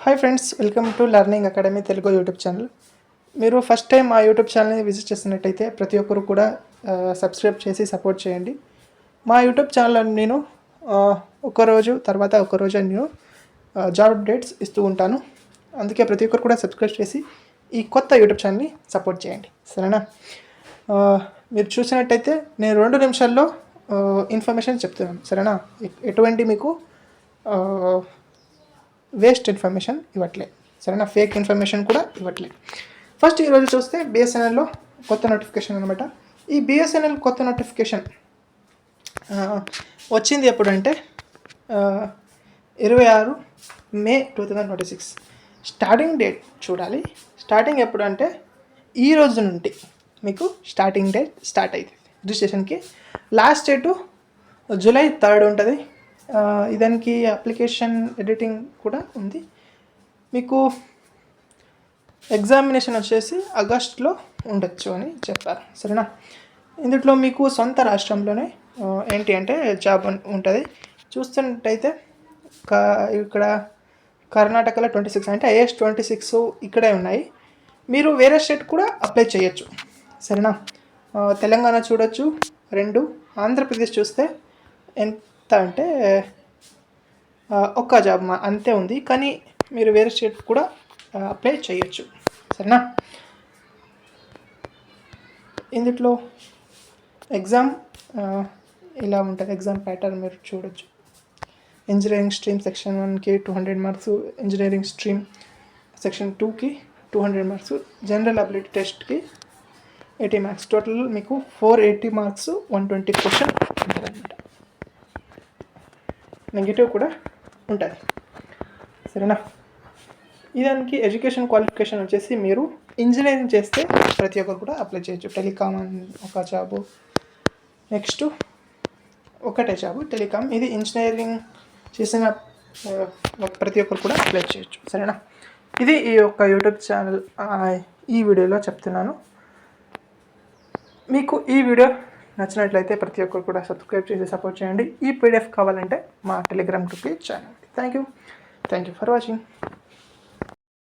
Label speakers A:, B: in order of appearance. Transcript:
A: Hi friends, welcome to learning academy Telugu YouTube channel. మీరు first time మా YouTube ఛానల్ని visit చేస్తున్నట్టయితే ప్రతి ఒక్కరు కూడా సబ్స్క్రైబ్ చేసి సపోర్ట్ చేయండి. మా యూట్యూబ్ ఛానల్లో నేను ఒకరోజు తర్వాత ఒకరోజు నేను జాబ్ అప్డేట్స్ ఇస్తూ ఉంటాను. అందుకే ప్రతి ఒక్కరు కూడా సబ్స్క్రైబ్ చేసి ఈ కొత్త యూట్యూబ్ ఛానల్ని సపోర్ట్ చేయండి, సరేనా? మీరు చూసినట్టయితే నేను 2 నిమిషాల్లో ఇన్ఫర్మేషన్ చెప్తున్నాను, సరేనా? ఎటువంటి మీకు వేస్ట్ ఇన్ఫర్మేషన్ ఇవ్వట్లేదు, సరేనా? ఫేక్ ఇన్ఫర్మేషన్ కూడా ఇవ్వట్లేదు. ఫస్ట్ ఈరోజు చూస్తే బిఎస్ఎన్ఎల్లో కొత్త నోటిఫికేషన్ అనమాట. ఈ బిఎస్ఎన్ఎల్ కొత్త నోటిఫికేషన్ వచ్చింది ఎప్పుడంటే 26 మే 2026. స్టార్టింగ్ డేట్ చూడాలి. స్టార్టింగ్ ఎప్పుడు అంటే ఈ రోజు నుండి మీకు స్టార్టింగ్ డేట్ స్టార్ట్ అవుతుంది రిజిస్ట్రేషన్కి. లాస్ట్ డేటు జూలై 3 ఉంటుంది. దానికి అప్లికేషన్ ఎడిటింగ్ కూడా ఉంది. మీకు ఎగ్జామినేషన్ వచ్చేసి ఆగస్ట్లో ఉండొచ్చు అని చెప్పారు, సరేనా? ఇందులో మీకు సొంత రాష్ట్రంలోనే ఏంటి అంటే జాబ్ ఉంటుంది. చూస్తున్నట్టయితే ఇక్కడ కర్ణాటకలో 26 అంటే ఐఎస్ 26 ఇక్కడే ఉన్నాయి. మీరు వేరే స్టేట్ కూడా అప్లై చేయొచ్చు, సరేనా? తెలంగాణ చూడొచ్చు 2. ఆంధ్రప్రదేశ్ చూస్తే ఎంత అంటే ఒక్క జాబ్ అంతే ఉంది, కానీ మీరు వేరే స్టేట్ కూడా అప్లై చేయొచ్చు, సరేనా? ఇందులో ఎగ్జామ్ ఇలా ఉంటుంది. ఎగ్జామ్ ప్యాటర్న్ మీరు చూడొచ్చు. ఇంజనీరింగ్ స్ట్రీమ్ సెక్షన్ 1కి 200 మార్క్స్, ఇంజనీరింగ్ స్ట్రీమ్ సెక్షన్ 2కి 200 మార్క్స్, జనరల్ అబిలిటీ టెస్ట్కి 80 మార్క్స్. టోటల్ మీకు 480 మార్క్స్, 120 క్వశ్చన్ ఉంటుంది అనమాట. నెగిటివ్ కూడా ఉంటుంది, సరేనా? దానికి ఎడ్యుకేషన్ క్వాలిఫికేషన్ వచ్చేసి మీరు ఇంజనీరింగ్ చేస్తే ప్రతి ఒక్కరు కూడా అప్లై చేయొచ్చు. టెలికామ్ ఒక జాబు, నెక్స్ట్ ఒకటే జాబు టెలికామ్. ఇది ఇంజనీరింగ్ చేసిన ప్రతి ఒక్కరు కూడా అప్లై చేయొచ్చు, సరేనా? ఇది ఈ యొక్క యూట్యూబ్ ఛానల్ ఈ వీడియోలో చెప్తున్నాను. మీకు ఈ వీడియో నచ్చినట్లయితే ప్రతి ఒక్కరు కూడా సబ్స్క్రైబ్ చేసి సపోర్ట్ చేయండి. ఈ పీడిఎఫ్ కావాలంటే మా టెలిగ్రామ్ గ్రూప్కి చేయండి. Thank you for watching.